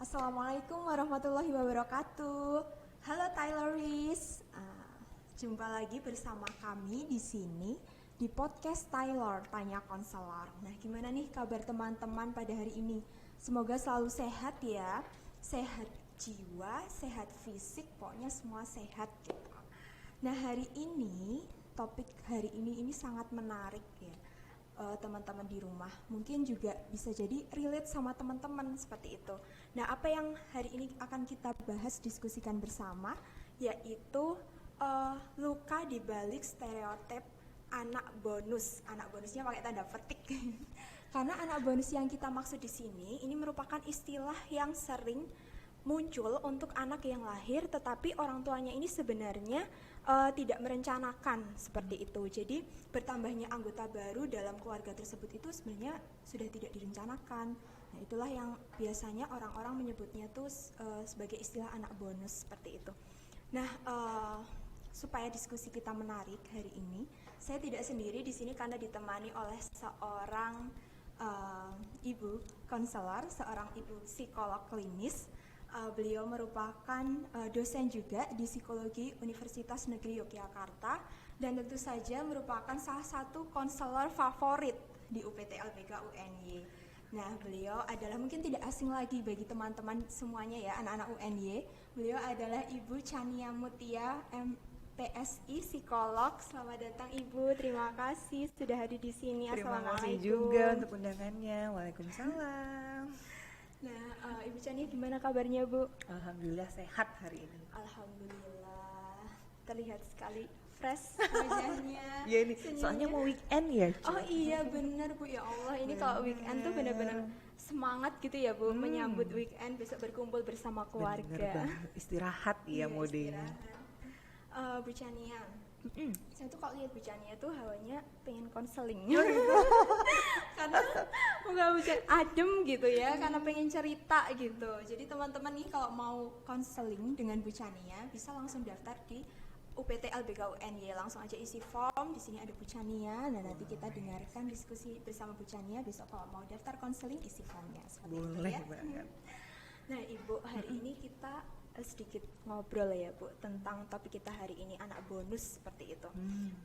Assalamualaikum warahmatullahi wabarakatuh. Halo Tyleries, jumpa lagi bersama kami di sini di podcast Tyler Tanya Konselor. Nah, gimana nih kabar teman-teman pada hari ini? Semoga selalu sehat ya, sehat jiwa, sehat fisik, pokoknya semua sehat gitu. Nah, topik hari ini sangat menarik ya. Teman-teman di rumah mungkin juga bisa jadi relate sama teman-teman seperti itu. Nah, apa yang hari ini akan kita bahas diskusikan bersama yaitu luka di balik stereotip anak bonus. Anak bonusnya pakai tanda petik. Karena anak bonus yang kita maksud di sini ini merupakan istilah yang sering muncul untuk anak yang lahir tetapi orang tuanya ini sebenarnya tidak merencanakan seperti itu. Jadi bertambahnya anggota baru dalam keluarga tersebut itu sebenarnya sudah tidak direncanakan. Nah, itulah yang biasanya orang-orang menyebutnya tuh sebagai istilah anak bonus seperti itu. Nah, supaya diskusi kita menarik hari ini, saya tidak sendiri di sini karena ditemani oleh seorang ibu konselor, seorang ibu psikolog klinis. Beliau merupakan dosen juga di Psikologi Universitas Negeri Yogyakarta dan tentu saja merupakan salah satu konselor favorit di UPT LBK UNY. Nah, beliau adalah mungkin tidak asing lagi bagi teman-teman semuanya ya, anak-anak UNY. Beliau adalah Ibu Chania Mutia, MPSI psikolog. Selamat datang Ibu, terima kasih sudah hadir di sini. Terima kasih juga untuk undangannya. Waalaikumsalam. Nah, Ibu Chania gimana kabarnya Bu? Alhamdulillah sehat hari ini. Alhamdulillah, terlihat sekali fresh wajahnya. Ya ini senyumnya. Soalnya mau weekend ya. Oh iya benar Bu, ya Allah ini kalau weekend tuh benar-benar semangat gitu ya Bu, menyambut weekend, besok berkumpul bersama keluarga. Bener banget, istirahat ya modenya. Bu Chania, saya tuh kalau lihat Bu Chania tuh hawanya pengen konseling. Karena muka Bu Chania adem gitu ya, karena pengen cerita gitu. Jadi teman-teman nih kalau mau konseling dengan Bu Chania bisa langsung daftar di UPT LBK UNY, langsung aja isi form. Di sini ada Bu Chania. Nah, nanti kita dengarkan diskusi bersama Bu Chania. Besok kalau mau daftar konseling isi formnya. Boleh ya. banget. Nah, Ibu, hari ini kita sedikit ngobrol ya Bu tentang topik kita hari ini, anak bonus seperti itu.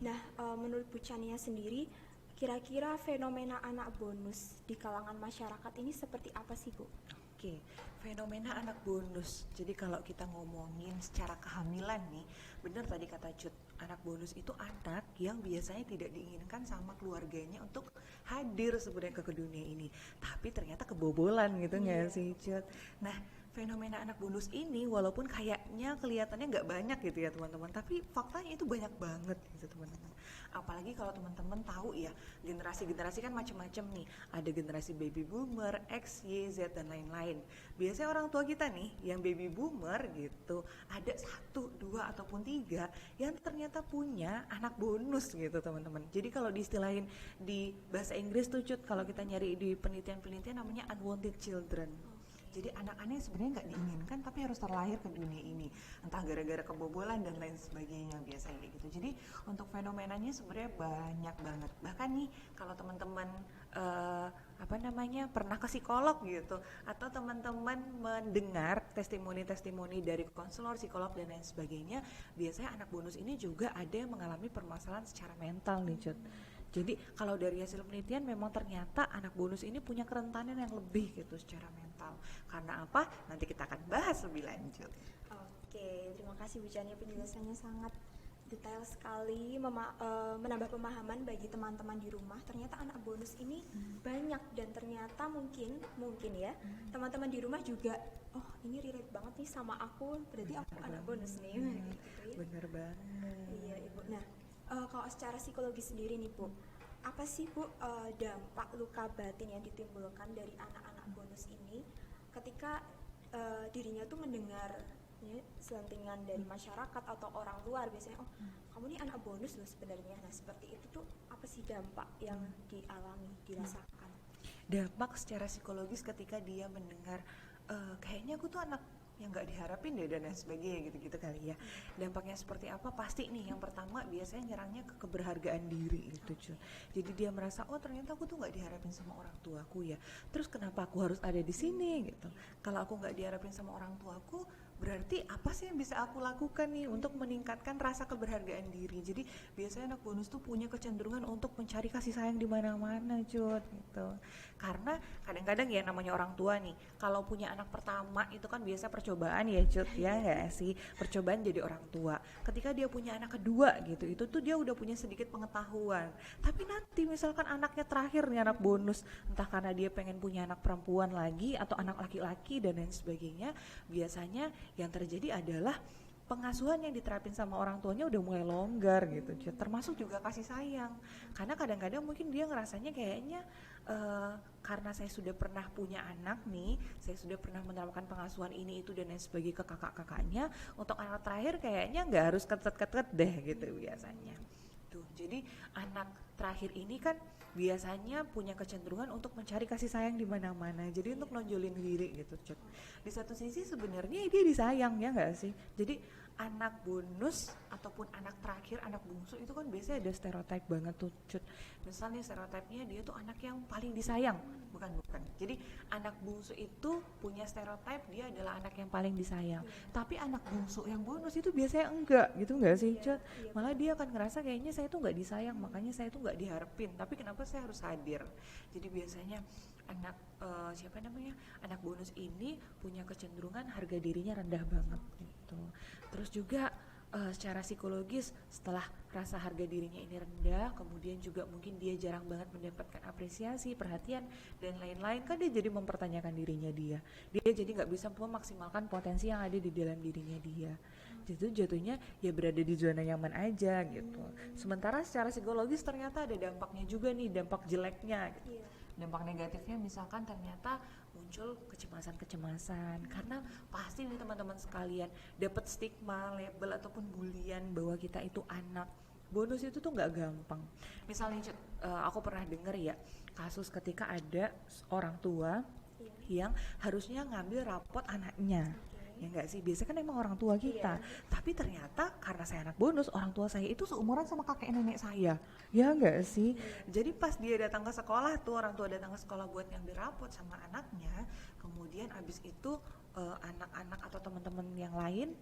Nah, menurut Bu Chania sendiri, kira-kira fenomena anak bonus di kalangan masyarakat ini seperti apa sih Bu? Oke, fenomena anak bonus. Jadi kalau kita ngomongin secara kehamilan nih, benar tadi kata Cut, anak bonus itu anak yang biasanya tidak diinginkan sama keluarganya untuk hadir sebenarnya ke dunia ini, tapi ternyata kebobolan gitu nggak sih Cut? Nah, fenomena anak bonus ini walaupun kayaknya kelihatannya nggak banyak gitu ya teman-teman, tapi faktanya itu banyak banget gitu teman-teman. Apalagi kalau teman-teman tahu ya, generasi-generasi kan macam-macam nih. Ada generasi baby boomer, X, Y, Z dan lain-lain. Biasanya orang tua kita nih yang baby boomer gitu, ada 1, 2 ataupun 3 yang ternyata punya anak bonus gitu teman-teman. Jadi kalau diistilahin di bahasa Inggris tuh Cut, kalau kita nyari di penelitian-penelitian namanya unwanted children. Jadi anak-anak yang sebenarnya nggak diinginkan tapi harus terlahir ke dunia ini, entah gara-gara kebobolan dan lain sebagainya biasanya kayak gitu. Jadi untuk fenomenanya sebenarnya banyak banget. Bahkan nih kalau teman-teman pernah ke psikolog gitu, atau teman-teman mendengar testimoni-testimoni dari konselor, psikolog dan lain sebagainya, biasanya anak bonus ini juga ada yang mengalami permasalahan secara mental nih Cut. Jadi kalau dari hasil penelitian memang ternyata anak bonus ini punya kerentanan yang lebih gitu secara mental. Karena apa? Nanti kita akan bahas lebih lanjut. Oke, terima kasih Bu Chania, penjelasannya sangat detail sekali, menambah pemahaman bagi teman-teman di rumah. Ternyata anak bonus ini banyak dan ternyata mungkin ya teman-teman di rumah juga, oh ini relate banget nih sama aku, berarti aku anak bonus nih. Gitu, ya. Bener banget. Iya Ibu. Nah, kalau secara psikologi sendiri nih Bu, apa sih Bu dampak luka batin yang ditimbulkan dari anak-anak bonus ini ketika dirinya tuh mendengar selentingan dari masyarakat atau orang luar biasanya, oh kamu nih anak bonus loh sebenarnya. Nah seperti itu tuh apa sih dampak yang dialami, dirasakan? Dampak secara psikologis ketika dia mendengar kayaknya aku tuh anak yang nggak diharapin deh dan lain sebagainya gitu-gitu kali ya. Dampaknya seperti apa? Pasti nih yang pertama biasanya nyerangnya ke keberhargaan diri itu cuy. Jadi dia merasa oh ternyata aku tuh nggak diharapin sama orang tuaku ya. Terus kenapa aku harus ada di sini gitu? Kalau aku nggak diharapin sama orang tuaku, berarti apa sih yang bisa aku lakukan nih untuk meningkatkan rasa keberhargaan diri. Jadi biasanya anak bonus tuh punya kecenderungan untuk mencari kasih sayang di mana-mana cut gitu. Karena kadang-kadang ya namanya orang tua nih, kalau punya anak pertama itu kan biasa percobaan ya cut ya nggak sih, percobaan jadi orang tua. Ketika dia punya anak kedua gitu, itu tuh dia udah punya sedikit pengetahuan. Tapi nanti misalkan anaknya terakhir nih anak bonus, entah karena dia pengen punya anak perempuan lagi atau anak laki-laki dan lain sebagainya, biasanya yang terjadi adalah pengasuhan yang diterapin sama orang tuanya udah mulai longgar gitu, termasuk juga kasih sayang. Karena kadang-kadang mungkin dia ngerasanya kayaknya karena saya sudah pernah punya anak nih, saya sudah pernah menerapkan pengasuhan ini itu dan lain sebagainya ke kakak-kakaknya, untuk anak terakhir kayaknya nggak harus ketet-ketet deh gitu biasanya. Tuh, jadi anak terakhir ini kan biasanya punya kecenderungan untuk mencari kasih sayang di mana-mana. Jadi untuk nonjolin diri gitu, Cut. Di satu sisi sebenarnya dia disayang ya nggak sih? Jadi anak bonus ataupun anak terakhir, anak bungsu itu kan biasanya ada stereotip banget tuh, Cut. Misalnya stereotipnya dia tuh anak yang paling disayang. Bukan. Jadi anak bungsu itu punya stereotip dia adalah anak yang paling disayang. Tapi anak bungsu yang bonus itu biasanya enggak, gitu enggak sih, Cut? Malah dia akan ngerasa kayaknya saya tuh nggak disayang, makanya saya tuh nggak diharapin. Tapi kenapa saya harus hadir? Jadi biasanya anak anak bonus ini punya kecenderungan harga dirinya rendah banget gitu. Terus juga secara psikologis setelah rasa harga dirinya ini rendah, kemudian juga mungkin dia jarang banget mendapatkan apresiasi, perhatian dan lain-lain, kan dia jadi mempertanyakan dirinya dia jadi nggak bisa memaksimalkan potensi yang ada di dalam dirinya dia. Jadi jatuhnya ya berada di zona nyaman aja gitu. Sementara secara psikologis ternyata ada dampaknya juga nih, dampak jeleknya gitu. Dampak negatifnya misalkan ternyata muncul kecemasan karena pasti nih teman-teman sekalian dapat stigma, label ataupun bulian bahwa kita itu anak bonus itu tuh nggak gampang. Misalnya aku pernah dengar ya kasus ketika ada orang tua yang harusnya ngambil rapot anaknya. Ya enggak sih, biasanya kan emang orang tua kita, tapi ternyata karena saya anak bonus, orang tua saya itu seumuran sama kakek nenek saya, ya enggak sih. Jadi pas dia datang ke sekolah tuh, orang tua datang ke sekolah buat ngambil rapot sama anaknya, kemudian abis itu anak-anak atau teman-teman yang lain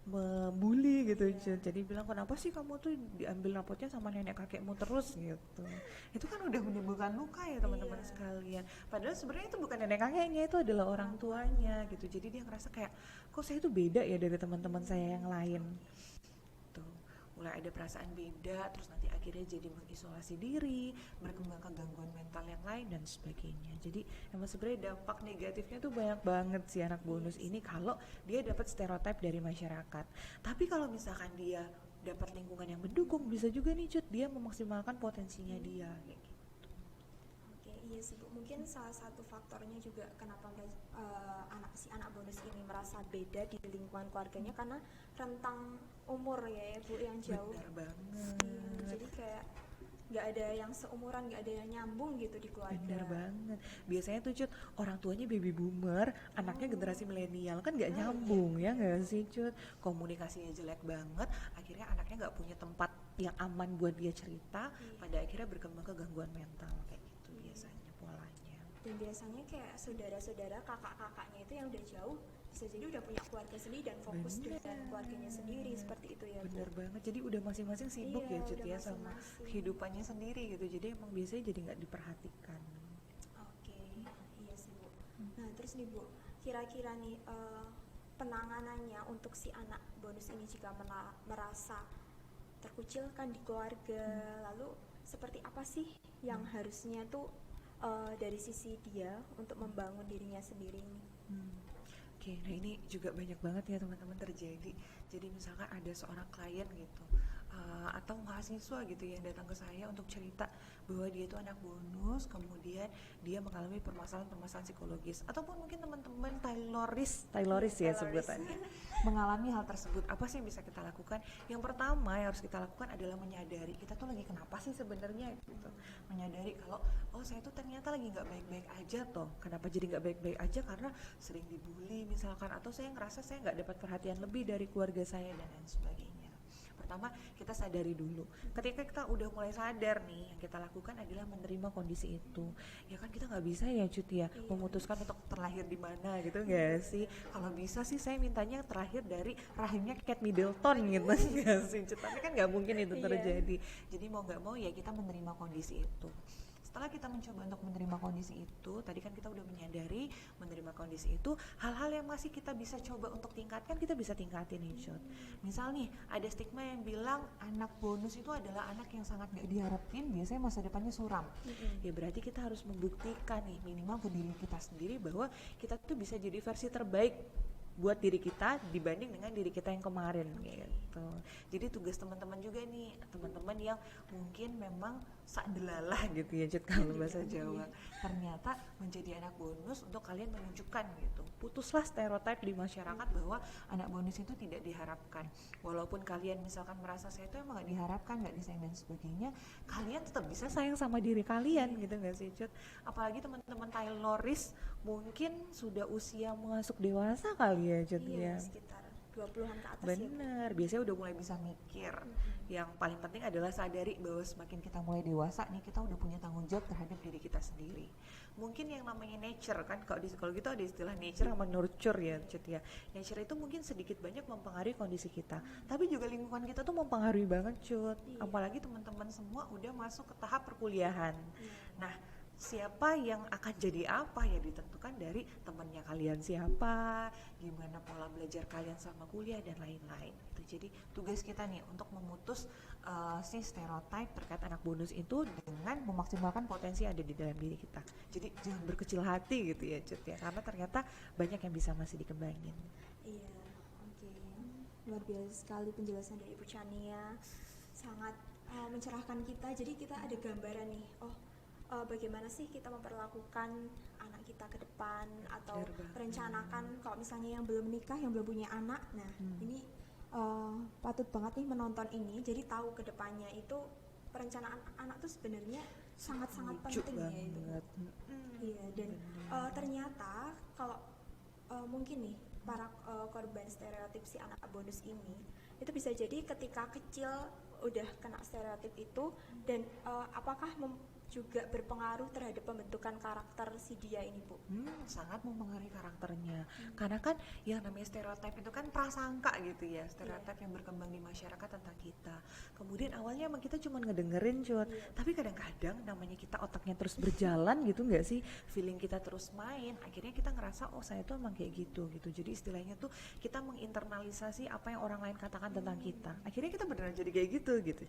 membuli gitu, jadi bilang kenapa sih kamu tuh diambil rapotnya sama nenek kakekmu terus gitu. Itu kan udah menimbulkan luka ya teman-teman sekalian, padahal sebenarnya itu bukan nenek kakeknya, itu adalah orang tuanya gitu. Jadi dia ngerasa kayak kok saya itu beda ya dari teman-teman saya yang lain tuh, mulai ada perasaan beda, terus nanti akhirnya jadi mengisolasi diri, berkembang ke gangguan mental yang lain dan sebagainya. Jadi emang sebenarnya dampak negatifnya tuh banyak banget sih anak bonus ini kalau dia dapat stereotip dari masyarakat. Tapi kalau misalkan dia dapat lingkungan yang mendukung, bisa juga nih Cut, dia memaksimalkan potensinya dia kayak gitu. Oke, iya sih Bu. Mungkin salah satu faktornya juga kenapa anak bonus ini merasa beda di lingkungan keluarganya karena rentang umur ya Bu yang jauh. Benar banget. Jadi kayak nggak ada yang seumuran, nggak ada yang nyambung gitu di keluarga. Bener banget. Biasanya tuh Cut, orang tuanya baby boomer, anaknya generasi milenial, kan nggak nyambung ya nggak sih Cut? Komunikasinya jelek banget, akhirnya anaknya nggak punya tempat yang aman buat dia cerita, pada akhirnya berkembang ke gangguan mental kayak gitu biasanya polanya. Dan biasanya kayak saudara-saudara, kakak-kakaknya itu yang udah jauh bisa jadi udah punya keluarga sendiri dan fokus dengan keluarganya sendiri, seperti itu ya Bu. Bener banget, jadi udah masing-masing sibuk ya Cut ya sama kehidupannya sendiri gitu, jadi emang biasanya jadi nggak diperhatikan. Oke, iya sih Bu. Nah terus nih Bu, kira-kira nih penanganannya untuk si anak bonus ini jika merasa terkucilkan di keluarga, lalu seperti apa sih yang harusnya tuh dari sisi dia untuk membangun dirinya sendiri ini? Oke, nah ini juga banyak banget ya teman-teman terjadi. Jadi misalkan ada seorang klien gitu, atau mahasiswa gitu yang datang ke saya untuk cerita bahwa dia itu anak bonus, kemudian dia mengalami permasalahan-permasalahan psikologis, ataupun mungkin teman-teman Tayloris ya sebutannya, mengalami hal tersebut. Apa sih yang bisa kita lakukan? Yang pertama yang harus kita lakukan adalah menyadari kita tuh lagi kenapa sih sebenarnya gitu. Menyadari kalau saya tuh ternyata lagi nggak baik-baik aja toh. Kenapa jadi nggak baik-baik aja? Karena sering dibully misalkan, atau saya ngerasa saya nggak dapat perhatian lebih dari keluarga saya dan lain sebagainya. Pertama, kita sadari dulu. Ketika kita udah mulai sadar nih, yang kita lakukan adalah menerima kondisi itu. Ya kan kita nggak bisa ya Cut ya, memutuskan untuk terlahir di mana gitu nggak sih? Kalau bisa sih saya mintanya terlahir dari rahimnya Kate Middleton gitu nggak sih Cut? Tapi kan nggak mungkin itu terjadi. Jadi mau nggak mau ya kita menerima kondisi itu. Setelah kita mencoba untuk menerima kondisi itu, tadi kan kita udah menyadari menerima kondisi itu, hal-hal yang masih kita bisa coba untuk tingkatkan, kita bisa tingkatin nih Cut. Misal nih, ada stigma yang bilang anak bonus itu adalah anak yang sangat gak diharapin, biasanya masa depannya suram. Ya berarti kita harus membuktikan nih, minimal ke diri kita sendiri bahwa kita tuh bisa jadi versi terbaik buat diri kita dibanding dengan diri kita yang kemarin gitu. Jadi tugas teman-teman juga nih, teman-teman yang mungkin memang sak delalah gitu ya Cut kalau bahasa Jawa. Ternyata menjadi anak bonus untuk kalian menunjukkan gitu. Putuslah stereotip di masyarakat bahwa anak bonus itu tidak diharapkan. Walaupun kalian misalkan merasa saya itu emang gak diharapkan, gak disayang dan sebagainya, kalian tetap bisa sayang sama diri kalian gitu gak sih Cut? Apalagi teman-teman Tayloris mungkin sudah usia masuk dewasa kali ya Cut ya. Sekitar 20-an ke atas. Bener, biasanya udah mulai bisa mikir. Yang paling penting adalah sadari bahwa semakin kita mulai dewasa nih, kita udah punya tanggung jawab terhadap diri kita sendiri. Mungkin yang namanya nature kan, kalau gitu ada istilah nature sama nurture ya Cut ya. Nature itu mungkin sedikit banyak mempengaruhi kondisi kita, tapi juga lingkungan kita tuh mempengaruhi banget Cut. Apalagi teman-teman semua udah masuk ke tahap perkuliahan. Nah, siapa yang akan jadi apa ya ditentukan dari temannya kalian siapa, gimana pola belajar kalian sama kuliah dan lain-lain. Jadi tugas kita nih untuk memutus si stereotip terkait anak bonus itu dengan memaksimalkan potensi yang ada di dalam diri kita. Jadi jangan berkecil hati gitu ya Cut ya, karena ternyata banyak yang bisa masih dikembangin. Iya, oke. Luar biasa sekali penjelasan dari Ibu Chania, sangat mencerahkan kita. Jadi kita ada gambaran nih, bagaimana sih kita memperlakukan anak kita ke depan, atau merencanakan kalau misalnya yang belum menikah, yang belum punya anak. Nah, ini patut banget nih menonton ini, jadi tahu ke depannya itu perencanaan anak tuh sebenarnya sangat-sangat penting ya itu. Iya, dan ternyata kalau mungkin nih para korban stereotip si anak bonus ini itu bisa jadi ketika kecil udah kena stereotip itu, dan apakah juga berpengaruh terhadap pembentukan karakter si dia ini Bu? Sangat mempengaruhi karakternya. Karena kan yang namanya stereotip itu kan prasangka gitu ya, stereotip yang berkembang di masyarakat tentang kita. Kemudian awalnya emang kita cuma ngedengerin Cut, tapi kadang-kadang namanya kita otaknya terus berjalan gitu nggak sih, feeling kita terus main, akhirnya kita ngerasa saya tuh emang kayak gitu. Jadi istilahnya tuh kita menginternalisasi apa yang orang lain katakan tentang kita, akhirnya kita beneran jadi kayak gitu Cut.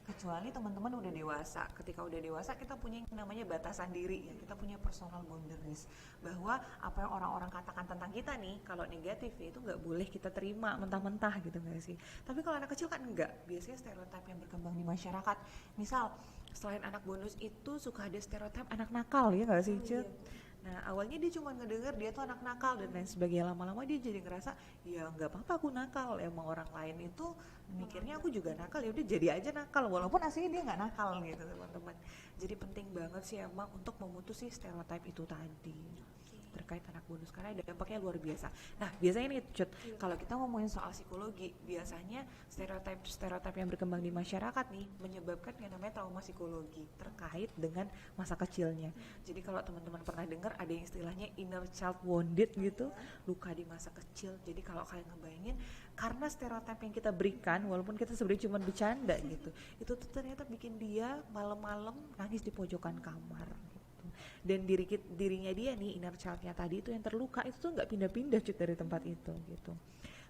Kecuali teman-teman udah dewasa. Ketika udah dewasa kita punya yang namanya batasan diri ya, kita punya personal boundaries, bahwa apa yang orang-orang katakan tentang kita nih kalau negatif ya itu nggak boleh kita terima mentah-mentah gitu nggak sih. Tapi kalau anak kecil kan enggak, biasanya stereotip yang berkembang di masyarakat, misal selain anak bonus itu suka ada stereotip anak nakal ya nggak sih Cut? Nah awalnya dia cuma ngedenger dia tuh anak nakal dan lain sebagainya, lama-lama dia jadi ngerasa ya nggak apa-apa aku nakal, emang orang lain itu mikirnya aku juga nakal, ya udah jadi aja nakal walaupun aslinya dia nggak nakal gitu teman-teman. Jadi penting banget sih emang untuk memutus si stereotip itu tadi terkait anak bonus, karena dampaknya luar biasa. Nah biasanya nih Cut, kalau kita ngomongin soal psikologi, biasanya stereotip yang berkembang di masyarakat nih menyebabkan yang namanya trauma psikologi terkait dengan masa kecilnya. Jadi kalau teman-teman pernah dengar ada yang istilahnya inner child wounded gitu, luka di masa kecil. Jadi kalau kalian ngebayangin, karena stereotip yang kita berikan walaupun kita sebenarnya cuma bercanda gitu, itu tuh ternyata bikin dia malam-malam nangis di pojokan kamar. Dan dirinya dia nih, inner child-nya tadi itu yang terluka itu tuh nggak pindah-pindah Cut dari tempat itu gitu.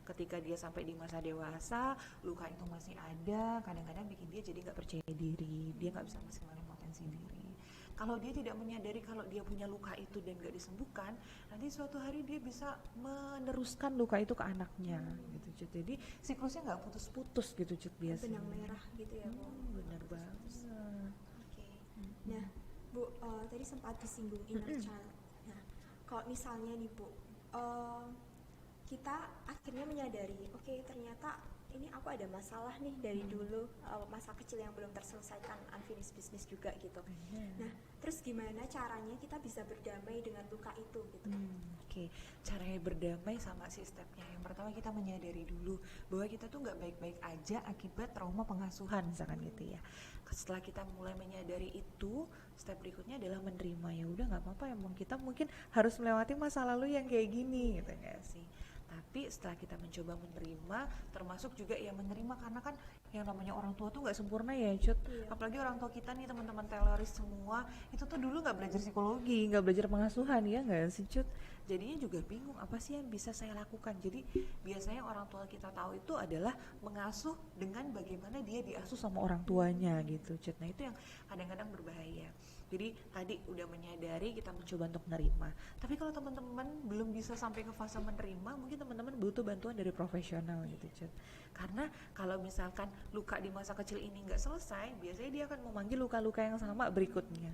Ketika dia sampai di masa dewasa, luka itu masih ada, kadang-kadang bikin dia jadi nggak percaya diri, dia nggak bisa maksimalin potensi diri. Kalau dia tidak menyadari kalau dia punya luka itu dan gak disembuhkan, nanti suatu hari dia bisa meneruskan luka itu ke anaknya gitu Cut. Jadi siklusnya nggak putus-putus gitu Cut biasanya. Benang merah gitu ya Bu. Bener banget. Oke. Nah, Bu, tadi sempat disinggung inner child. Nah, kalau misalnya nih Bu, kita akhirnya menyadari, oke, ternyata ini aku ada masalah nih dari dulu, masa kecil yang belum terselesaikan, unfinished business juga gitu. Nah, terus gimana caranya kita bisa berdamai dengan luka itu gitu? Oke, caranya berdamai sama si stepnya. Yang pertama kita menyadari dulu bahwa kita tuh nggak baik-baik aja akibat trauma pengasuhan misalkan gitu ya. Setelah kita mulai menyadari itu, step berikutnya adalah menerima. Ya udah nggak apa-apa, emang kita mungkin harus melewati masa lalu yang kayak gini gitu nggak sih. Tapi setelah kita mencoba menerima, termasuk juga ya menerima, karena kan yang namanya orang tua tuh nggak sempurna ya Cut. Apalagi orang tua kita nih, teman-teman teloris semua, itu tuh dulu nggak belajar psikologi, nggak belajar pengasuhan, ya nggak sih Cut. Jadinya juga bingung apa sih yang bisa saya lakukan. Jadi biasanya orang tua kita tahu itu adalah mengasuh dengan bagaimana dia diasuh sama orang tuanya gitu Cut. Nah itu yang kadang-kadang berbahaya. Jadi tadi udah menyadari, kita mencoba untuk menerima. Tapi kalau teman-teman belum bisa sampai ke fase menerima, mungkin teman-teman butuh bantuan dari profesional gitu Cut. Karena kalau misalkan luka di masa kecil ini nggak selesai, biasanya dia akan memanggil luka-luka yang sama berikutnya.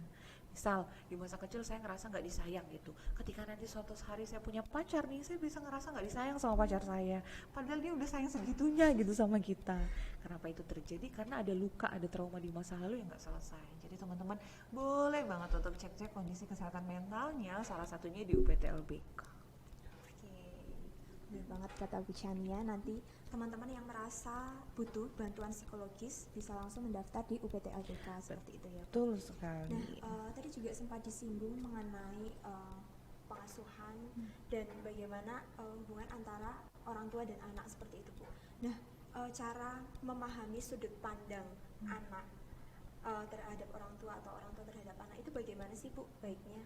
Misal di masa kecil saya ngerasa nggak disayang gitu, ketika nanti suatu hari saya punya pacar nih, saya bisa ngerasa nggak disayang sama pacar saya, padahal dia udah sayang segitunya gitu sama kita. Kenapa itu terjadi? Karena ada luka, ada trauma di masa lalu yang nggak selesai. Jadi teman-teman boleh banget untuk cek-cek kondisi kesehatan mentalnya, salah satunya di UPT-LBK. Benar banget kata Bu Chania. Nanti teman-teman yang merasa butuh bantuan psikologis bisa langsung mendaftar di UPT-LBK seperti itu ya. Betul sekali. Nah, tadi juga sempat disinggung mengenai pengasuhan dan bagaimana hubungan antara orang tua dan anak seperti itu Bu. Nah, cara memahami sudut pandang anak terhadap orang tua atau orang tua terhadap anak itu bagaimana sih Bu baiknya?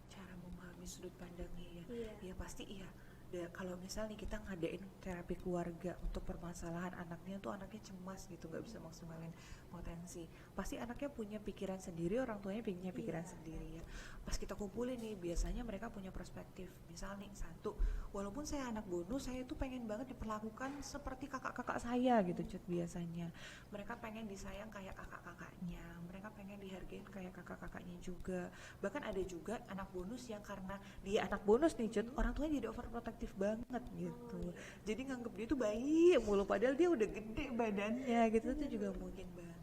Cara memahami sudut pandangnya ya, Iya. ya pasti iya. Kalau misalnya kita ngadain terapi keluarga untuk permasalahan anaknya tuh anaknya cemas gitu, nggak bisa maksimalin potensi, pasti anaknya punya pikiran sendiri, orang tuanya punya pikiran sendiri ya. Pas kita kumpulin nih, biasanya mereka punya perspektif. Misalnya nih, satu, walaupun saya anak bonus, saya tuh pengen banget diperlakukan seperti kakak-kakak saya gitu Cut. Biasanya mereka pengen disayang kayak kakak-kakaknya, mereka pengen dihargain kayak kakak-kakaknya juga. Bahkan ada juga anak bonus yang karena dia anak bonus nih Cut, orang tuanya jadi overprotective banget gitu. Jadi nganggep dia tuh bayi mulu, padahal dia udah gede badannya gitu. Itu juga mungkin banget.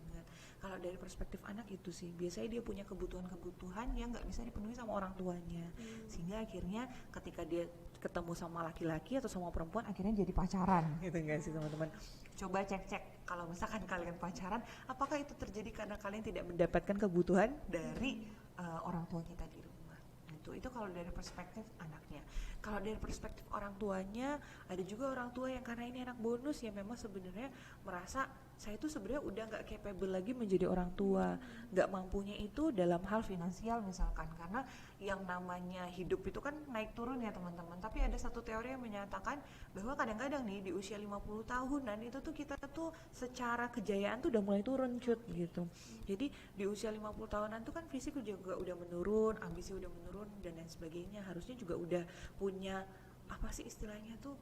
Kalau dari perspektif anak itu sih, biasanya dia punya kebutuhan-kebutuhan yang nggak bisa dipenuhi sama orang tuanya, sehingga akhirnya ketika dia ketemu sama laki-laki atau sama perempuan, akhirnya jadi pacaran gitu nggak sih teman-teman? Coba cek-cek kalau misalkan kalian pacaran, apakah itu terjadi karena kalian tidak mendapatkan kebutuhan dari orang tua kita di rumah. Itu kalau dari perspektif anaknya. Kalau dari perspektif orang tuanya, ada juga orang tua yang karena ini anak bonus ya memang sebenarnya merasa saya itu sebenarnya udah nggak capable lagi menjadi orang tua, nggak mampunya itu dalam hal finansial misalkan, karena yang namanya hidup itu kan naik turun ya teman-teman. Tapi ada satu teori yang menyatakan bahwa kadang-kadang nih di usia 50 tahunan itu tuh kita tuh secara kejayaan tuh udah mulai turun Cut gitu. Jadi di usia 50 tahunan tuh kan fisik juga udah menurun, ambisi udah menurun dan lain sebagainya. Harusnya juga udah punya apa sih istilahnya tuh,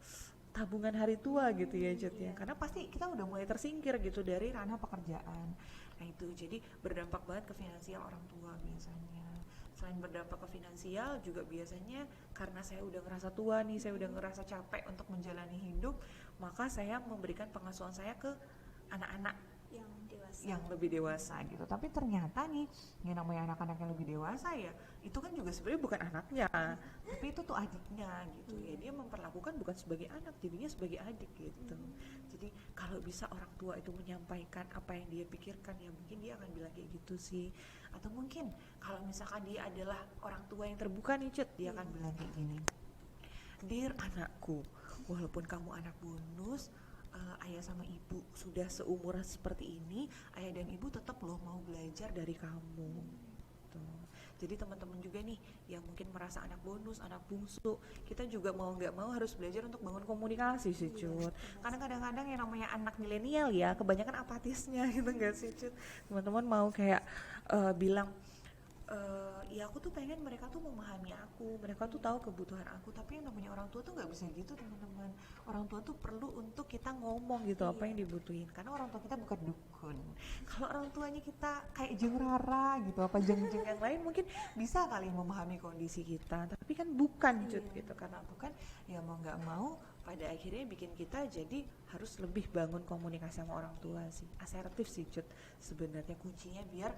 tabungan hari tua gitu ya Cut ya, karena pasti kita udah mulai tersingkir gitu dari ranah pekerjaan. Nah itu jadi berdampak banget ke finansial orang tua biasanya. Selain berdampak ke finansial juga biasanya karena saya udah ngerasa tua nih, saya udah ngerasa capek untuk menjalani hidup, maka saya memberikan pengasuhan saya ke anak-anak yang lebih dewasa gitu. Tapi ternyata nih yang namanya anak-anak yang lebih dewasa ya itu kan juga sebenarnya bukan anaknya, tapi itu tuh adiknya gitu ya. Dia memperlakukan bukan sebagai anak, jadinya sebagai adik gitu. Jadi kalau bisa orang tua itu menyampaikan apa yang dia pikirkan, ya mungkin dia akan bilang kayak gitu sih. Atau mungkin kalau misalkan dia adalah orang tua yang terbuka nih Cut, dia akan bilang kayak gini, "Dear anakku, walaupun kamu anak bonus, ayah sama ibu sudah seumuran seperti ini, ayah dan ibu tetap loh mau belajar dari kamu." Tuh. Jadi teman-teman juga nih yang mungkin merasa anak bonus, anak bungsu, kita juga mau nggak mau harus belajar untuk bangun komunikasi sih Cut. Karena kadang-kadang yang namanya anak milenial ya kebanyakan apatisnya gitu nggak sih Cut. Teman-teman mau kayak bilang, Ya aku tuh pengen mereka tuh memahami aku, mereka tuh tahu kebutuhan aku, tapi yang namanya orang tua tuh nggak bisa gitu teman-teman. Orang tua tuh perlu untuk kita ngomong gitu apa yang dibutuhin, karena orang tua kita bukan dukun. Kalau orang tuanya kita kayak Jeng Rara gitu, apa jeng-jeng yang lain mungkin bisa kali memahami kondisi kita, tapi kan bukan Cut gitu, karena bukan ya mau nggak mau pada akhirnya bikin kita jadi harus lebih bangun komunikasi sama orang tua sih, asertif sih Cut sebenarnya kuncinya biar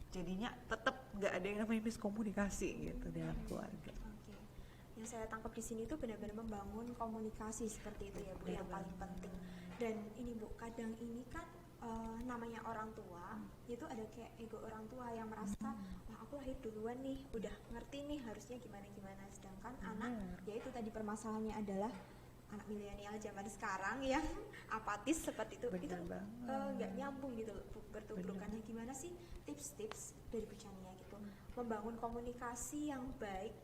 jadinya tetap nggak ada yang namanya miskomunikasi gitu dalam keluarga. Oke. Yang saya tangkap di sini tuh benar-benar membangun komunikasi seperti itu ya Bu, yang paling penting. Dan ini Bu, kadang ini kan namanya orang tua itu ada kayak ego orang tua yang merasa wah aku lahir duluan nih, udah ngerti nih harusnya gimana-gimana, sedangkan anak ya itu tadi permasalahannya adalah anak milenial zaman sekarang yang apatis seperti itu. Bener itu nggak nyambung gitu loh Bu, bertumbukannya. Gimana sih tips-tips dari Bu Chania gitu membangun komunikasi yang baik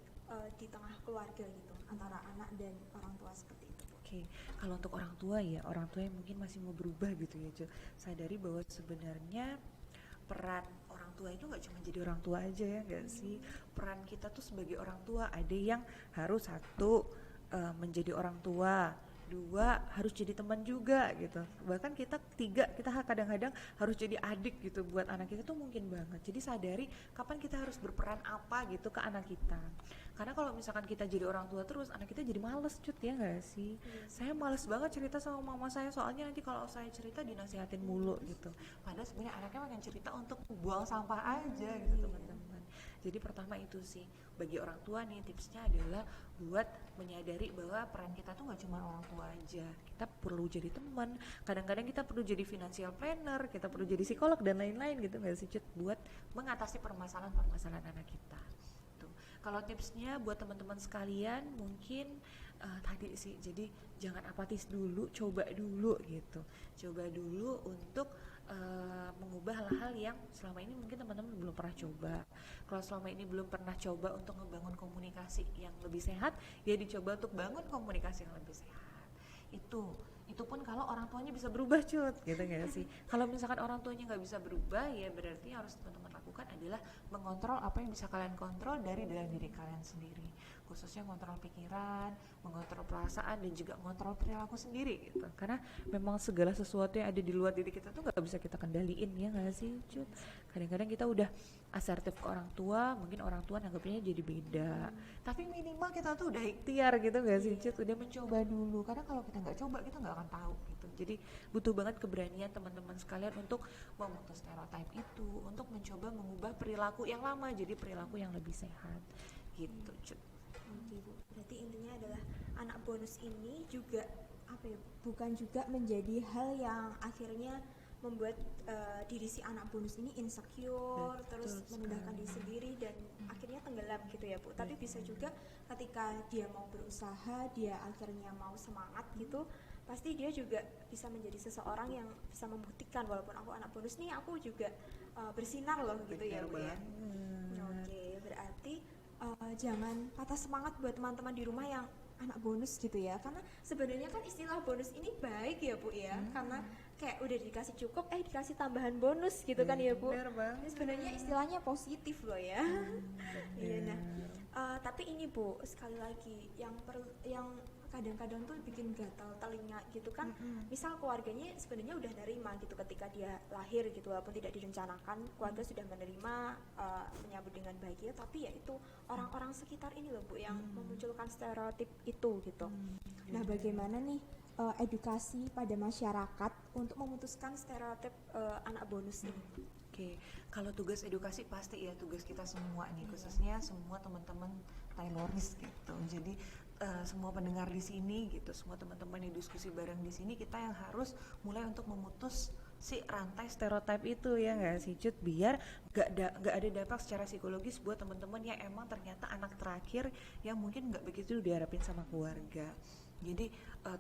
di tengah keluarga gitu antara anak dan orang tua seperti itu. Oke, kalau untuk orang tua ya, orang tua yang mungkin masih mau berubah gitu ya, Jo. Sadari bahwa sebenarnya peran orang tua itu nggak cuma jadi orang tua aja ya, nggak sih? Peran kita tuh sebagai orang tua ada yang harus satu menjadi orang tua, dua harus jadi teman juga gitu, bahkan kita tiga kita kadang-kadang harus jadi adik gitu buat anak kita tuh mungkin banget. Jadi sadari kapan kita harus berperan apa gitu ke anak kita, karena kalau misalkan kita jadi orang tua terus anak kita jadi males Cut ya nggak sih? Saya males banget cerita sama mama saya, soalnya nanti kalau saya cerita dinasihatin mulu gitu, padahal sebenarnya anaknya makin cerita untuk buang sampah aja gitu teman-teman. Jadi pertama itu sih bagi orang tua nih tipsnya adalah buat menyadari bahwa peran kita tuh nggak cuma orang tua aja, kita perlu jadi teman, kadang-kadang kita perlu jadi financial planner, kita perlu jadi psikolog dan lain-lain gitu nggak sih Cut, buat mengatasi permasalahan-permasalahan anak kita. Tuh. Kalau tipsnya buat teman-teman sekalian mungkin tadi sih, jadi jangan apatis dulu, coba dulu gitu, coba dulu untuk mengubah hal-hal yang selama ini mungkin teman-teman belum pernah coba. Kalau selama ini belum pernah coba untuk ngebangun komunikasi yang lebih sehat, ya dicoba untuk bangun komunikasi yang lebih sehat. Itu pun kalau orang tuanya bisa berubah Cut, gitu nggak sih? Kalau misalkan orang tuanya nggak bisa berubah, ya berarti harus teman-teman lakukan adalah mengontrol apa yang bisa kalian kontrol dari dalam diri kalian sendiri, khususnya mengontrol pikiran, mengontrol perasaan, dan juga mengontrol perilaku sendiri gitu. Karena memang segala sesuatu yang ada di luar diri kita tuh nggak bisa kita kendaliin, ya nggak sih Cut? Kadang-kadang kita udah asertif ke orang tua, mungkin orang tua nanggapnya jadi beda, tapi minimal kita tuh udah ikhtiar gitu nggak sih Cut? Udah mencoba dulu, karena kalau kita nggak coba kita nggak akan tahu gitu. Jadi butuh banget keberanian teman-teman sekalian untuk memutus stereotip itu, untuk mencoba mengubah perilaku yang lama jadi perilaku yang lebih sehat gitu Cut. Oke Bu, berarti intinya adalah anak bonus ini juga apa ya, bukan juga menjadi hal yang akhirnya membuat diri si anak bonus ini insecure, terus merendahkan diri sendiri dan akhirnya tenggelam gitu ya Bu. Tapi bisa juga ketika dia mau berusaha, dia akhirnya mau semangat gitu, pasti dia juga bisa menjadi seseorang yang bisa membuktikan walaupun aku anak bonus nih, aku juga bersinar loh gitu ya Bu ya. Oke, berarti jangan patah semangat buat teman-teman di rumah yang anak bonus gitu ya, karena sebenarnya kan istilah bonus ini baik ya Bu ya, karena kayak udah dikasih cukup dikasih tambahan bonus gitu kan ya Bu. Ini sebenarnya istilahnya positif loh ya. Iya. Nah tapi ini Bu, sekali lagi yang kadang-kadang tuh bikin gatal telinga gitu kan. Misal keluarganya sebenarnya udah nerima gitu ketika dia lahir gitu, walaupun tidak direncanakan, keluarga sudah menerima, menyambut dengan bahagia, tapi ya itu orang-orang sekitar ini loh Bu yang memunculkan stereotip itu gitu. Nah bagaimana nih edukasi pada masyarakat untuk memutuskan stereotip anak bonus ini? Oke, kalau tugas edukasi pasti ya tugas kita semua nih, khususnya semua teman-teman Tayloris gitu. Jadi semua pendengar di sini gitu, semua teman-teman yang diskusi bareng di sini, kita yang harus mulai untuk memutus si rantai stereotip itu ya nggak sih Cut, biar nggak ada dampak secara psikologis buat teman-teman yang emang ternyata anak terakhir yang mungkin nggak begitu diharapin sama keluarga. Jadi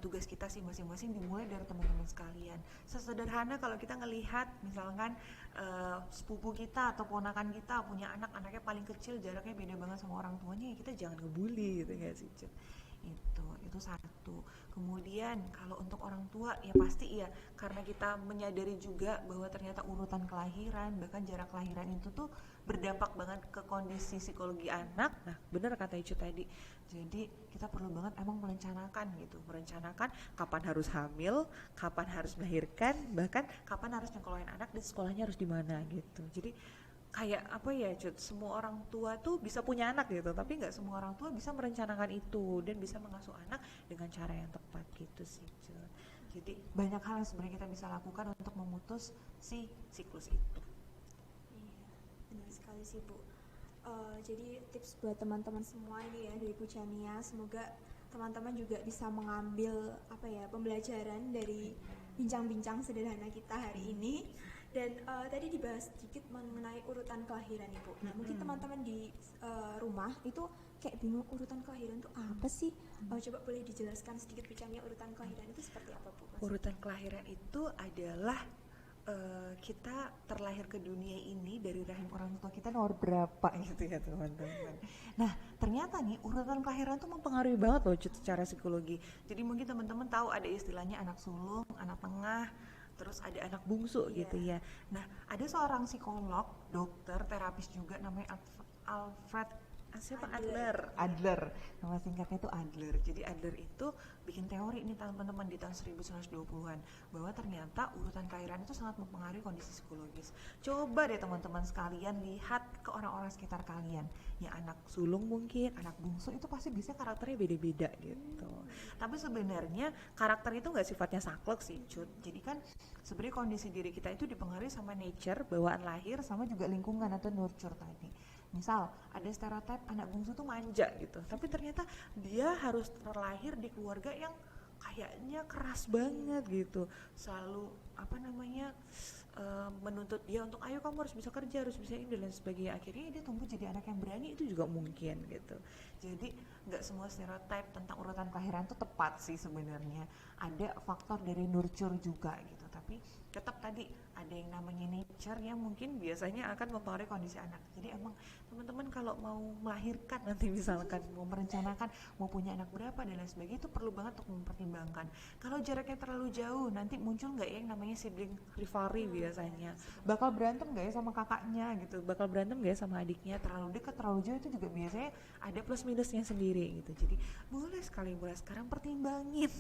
tugas kita sih masing-masing dimulai dari teman-teman sekalian. Sesederhana kalau kita ngelihat misalkan sepupu kita atau ponakan kita punya anaknya paling kecil, jaraknya beda banget sama orang tuanya, ya kita jangan ngebully gitu nggak sih Cut. Itu satu. Kemudian kalau untuk orang tua ya pasti ya, karena kita menyadari juga bahwa ternyata urutan kelahiran bahkan jarak kelahiran itu tuh berdampak banget ke kondisi psikologi anak. Nah bener kata Icu tadi, jadi kita perlu banget emang merencanakan gitu, merencanakan kapan harus hamil, kapan harus melahirkan, bahkan kapan harus nyekolahin anak dan sekolahnya harus di mana gitu. Jadi kayak apa ya Cut, semua orang tua tuh bisa punya anak gitu, tapi nggak semua orang tua bisa merencanakan itu dan bisa mengasuh anak dengan cara yang tepat gitu sih Cut. Jadi banyak hal yang sebenarnya kita bisa lakukan untuk memutus si siklus itu. Iya, benar sekali sih Bu. Jadi tips buat teman-teman semua ini ya dari Bu Chania, semoga teman-teman juga bisa mengambil apa ya pembelajaran dari bincang-bincang sederhana kita hari ini. Dan tadi dibahas sedikit mengenai urutan kelahiran Ibu. Nah mungkin teman-teman di rumah itu kayak bingung urutan kelahiran itu apa sih? Coba boleh dijelaskan sedikit Bu Chania, urutan kelahiran itu seperti apa Bu? Urutan kelahiran itu adalah kita terlahir ke dunia ini dari rahim orang tua kita nomor berapa gitu ya teman-teman. Nah ternyata nih urutan kelahiran tuh mempengaruhi banget loh secara psikologi. Jadi mungkin teman-teman tahu ada istilahnya anak sulung, anak tengah, terus ada anak bungsu gitu ya. Nah ada seorang psikolog, dokter, terapis juga namanya Alfred Adler. Nama singkatnya itu Adler. Jadi Adler itu bikin teori ini teman-teman di tahun 1920-an bahwa ternyata urutan kelahiran itu sangat mempengaruhi kondisi psikologis. Coba deh teman-teman sekalian lihat ke orang-orang sekitar kalian. Ya anak sulung mungkin, anak bungsu itu pasti bisa karakternya beda-beda gitu. Tapi sebenarnya karakter itu nggak sifatnya saklek sih Cut. Jadi kan sebenarnya kondisi diri kita itu dipengaruhi sama nature, bawaan lahir, sama juga lingkungan atau nurture tadi. Misal ada stereotip anak bungsu tuh manja gitu, tapi ternyata dia harus terlahir di keluarga yang kayaknya keras banget gitu, selalu menuntut dia untuk ayo kamu harus bisa kerja, harus bisa ini dan sebagainya. Akhirnya dia tumbuh jadi anak yang berani, itu juga mungkin gitu. Jadi nggak semua stereotip tentang urutan kelahiran itu tepat sih sebenarnya. Ada faktor dari nurture juga gitu, tapi tetap tadi ada yang namanya nature yang mungkin biasanya akan mempengaruhi kondisi anak. Jadi emang teman-teman kalau mau melahirkan nanti misalkan mau merencanakan mau punya anak berapa dan lain sebagainya, itu perlu banget untuk mempertimbangkan. Kalau jaraknya terlalu jauh nanti muncul nggak ya yang namanya sibling rivalry biasanya. Bakal berantem nggak ya sama kakaknya gitu, bakal berantem nggak ya sama adiknya, terlalu dekat terlalu jauh itu juga biasanya ada plus minusnya sendiri gitu. Jadi boleh sekali mulai sekarang pertimbangin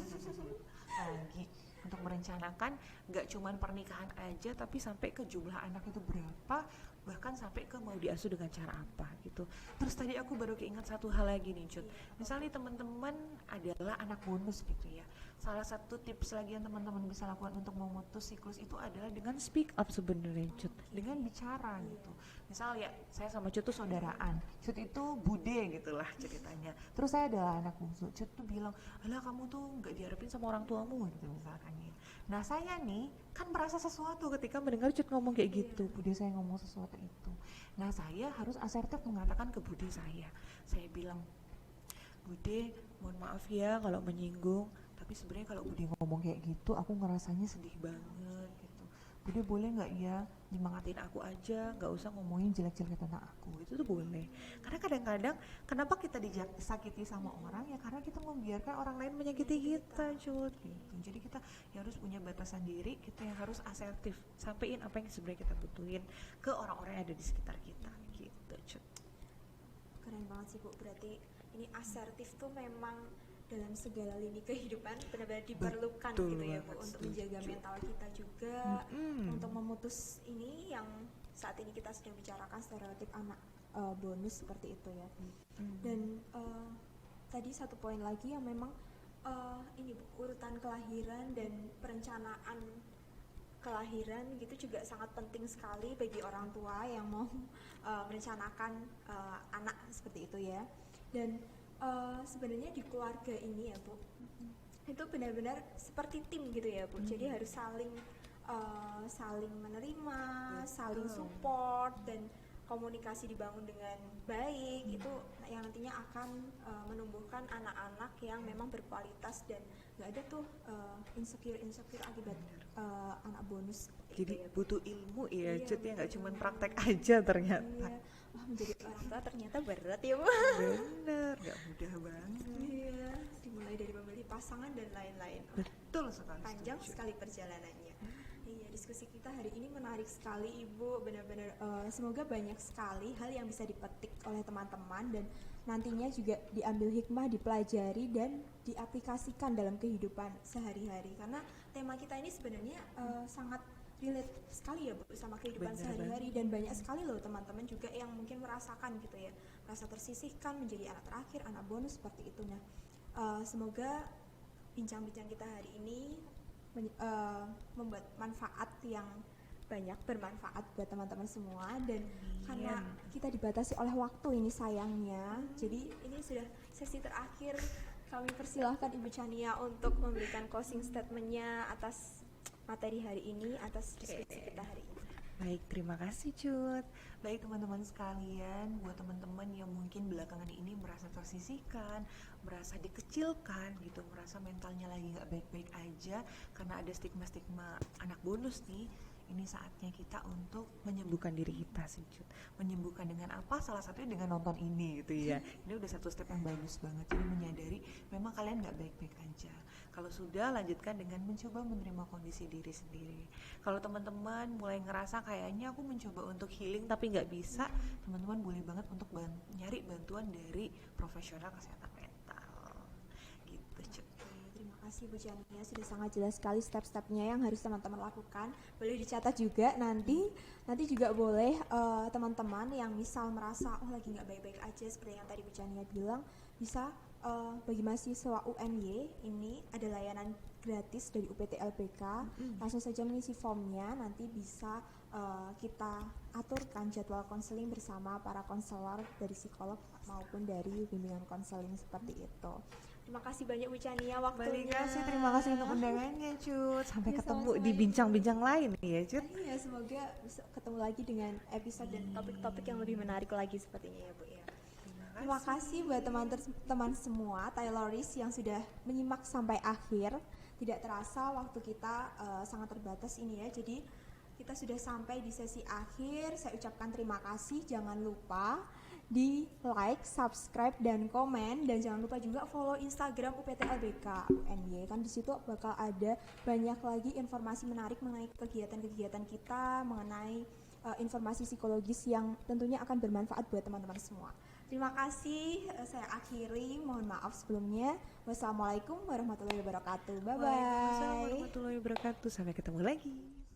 lagi untuk merencanakan nggak cuman pernikahan aja, tapi sampai ke jumlah anak itu berapa, bahkan sampai ke mau diasuh dengan cara apa gitu. Terus tadi aku baru keinget satu hal lagi nih Cut, misalnya teman-teman adalah anak bonus gitu ya, salah satu tips lagi yang teman-teman bisa lakukan untuk memutus siklus itu adalah dengan speak up sebenarnya Cut, dengan bicara gitu. Misal ya saya sama Cut tuh saudaraan, Cut itu bude gitulah ceritanya, terus saya adalah anak bungsu, Cut tuh bilang alah kamu tuh nggak diharapin sama orang tuamu gitu misalkan ya. Nah saya nih kan merasa sesuatu ketika mendengar Cut ngomong kayak gitu, bude saya ngomong sesuatu itu. Nah saya harus asertif mengatakan ke bude saya bilang, bude mohon maaf ya kalau menyinggung, tapi sebenarnya kalau bude ngomong kayak gitu aku ngerasanya sedih banget gitu. Bude boleh nggak ya nyemangatin aku aja, nggak usah ngomongin jelek-jelek tentang aku, itu tuh boleh. Karena kadang-kadang kenapa kita disakiti sama orang ya karena kita membiarkan orang lain menyakiti kita Cut gitu. Jadi kita ya harus punya batasan diri, kita yang harus asertif sampein apa yang sebenarnya kita butuhin ke orang-orang yang ada di sekitar kita gitu Cut. Keren banget sih Bu, berarti ini asertif tuh memang dalam segala lini kehidupan benar-benar diperlukan. Betul gitu ya Bu, untuk menjaga mental kita juga, untuk memutus ini yang saat ini kita sedang bicarakan stereotip anak bonus seperti itu ya. Dan tadi satu poin lagi yang memang ini Bu, urutan kelahiran dan perencanaan kelahiran gitu juga sangat penting sekali bagi orang tua yang mau merencanakan anak seperti itu ya. Dan sebenarnya di keluarga ini ya Bu, itu benar-benar seperti tim gitu ya Bu. Jadi harus saling menerima, saling support, dan komunikasi dibangun dengan baik. Itu yang nantinya akan menumbuhkan anak-anak yang memang berkualitas dan nggak ada tuh insecure akibat anak bonus. Jadi ya, butuh ilmu ya Cut ya, nggak cuma praktek aja ternyata. Iya. Wah, menjadi orang tua ternyata berat ya Bu. Bener, nggak mudah banget. Iya. pasangan dan lain-lain. Betul sekali. Panjang setuju. sekali perjalanannya. Iya, diskusi kita hari ini menarik sekali Ibu, benar-benar semoga banyak sekali hal yang bisa dipetik oleh teman-teman dan nantinya juga diambil hikmah, dipelajari dan diaplikasikan dalam kehidupan sehari-hari. Karena tema kita ini sebenarnya sangat relate sekali ya Bu sama kehidupan Benar sehari-hari dan banyak sekali loh teman-teman juga yang mungkin merasakan gitu ya, merasa tersisihkan menjadi anak terakhir, anak bonus seperti itu. Nah, semoga bincang-bincang kita hari ini membuat manfaat yang banyak, bermanfaat buat teman-teman semua dan karena kita dibatasi oleh waktu ini sayangnya, jadi ini sudah sesi terakhir, kami persilahkan Ibu Chania untuk memberikan closing statement-nya atas materi hari ini, atas diskusi kita hari ini. Baik, terima kasih Cut. Baik teman-teman sekalian, buat teman-teman yang mungkin belakangan ini merasa tersisihkan, merasa dikecilkan gitu, merasa mentalnya lagi gak baik-baik aja karena ada stigma-stigma anak bonus nih, ini saatnya kita untuk menyembuhkan diri kita sih Cut. Menyembuhkan dengan apa? Salah satunya dengan nonton ini gitu ya. Ini udah satu step yang bagus banget, jadi menyadari memang kalian gak baik-baik aja. Kalau sudah, lanjutkan dengan mencoba menerima kondisi diri sendiri. Kalau teman-teman mulai ngerasa kayaknya aku mencoba untuk healing tapi nggak bisa, teman-teman boleh banget untuk nyari bantuan dari profesional kesehatan mental. Gitu, Cuk. Terima kasih Bu Chania, sudah sangat jelas sekali step-stepnya yang harus teman-teman lakukan. Boleh dicatat juga nanti juga boleh teman-teman yang misal merasa lagi nggak baik-baik aja seperti yang tadi Bu Chania bilang, bisa bagi mahasiswa UNY ini ada layanan gratis dari UPT LPK. Langsung saja mengisi formnya, nanti bisa kita aturkan jadwal konseling bersama para konselor dari psikolog maupun dari bimbingan konseling seperti itu. Terima kasih banyak Bu Chania waktunya. Terima kasih untuk undangannya Cut. Sampai Ya, ketemu sama-sama, di Ibu. bincang-bincang lain ya Cut. Iya, semoga bisa ketemu lagi dengan episode dan topik-topik yang lebih menarik lagi sepertinya ya Bu ya. Terima kasih buat teman-teman semua Tayloris yang sudah menyimak sampai akhir. Tidak terasa waktu kita sangat terbatas ini ya. Jadi kita sudah sampai di sesi akhir. Saya ucapkan terima kasih. Jangan lupa di like, subscribe dan komen, dan jangan lupa juga follow Instagram UPT LBK UNY. Kan di situ bakal ada banyak lagi informasi menarik mengenai kegiatan-kegiatan kita, mengenai informasi psikologis yang tentunya akan bermanfaat buat teman-teman semua. Terima kasih, saya akhiri, mohon maaf sebelumnya. Wassalamualaikum warahmatullahi wabarakatuh. Bye bye. Waalaikumsalam warahmatullahi wabarakatuh. Sampai ketemu lagi.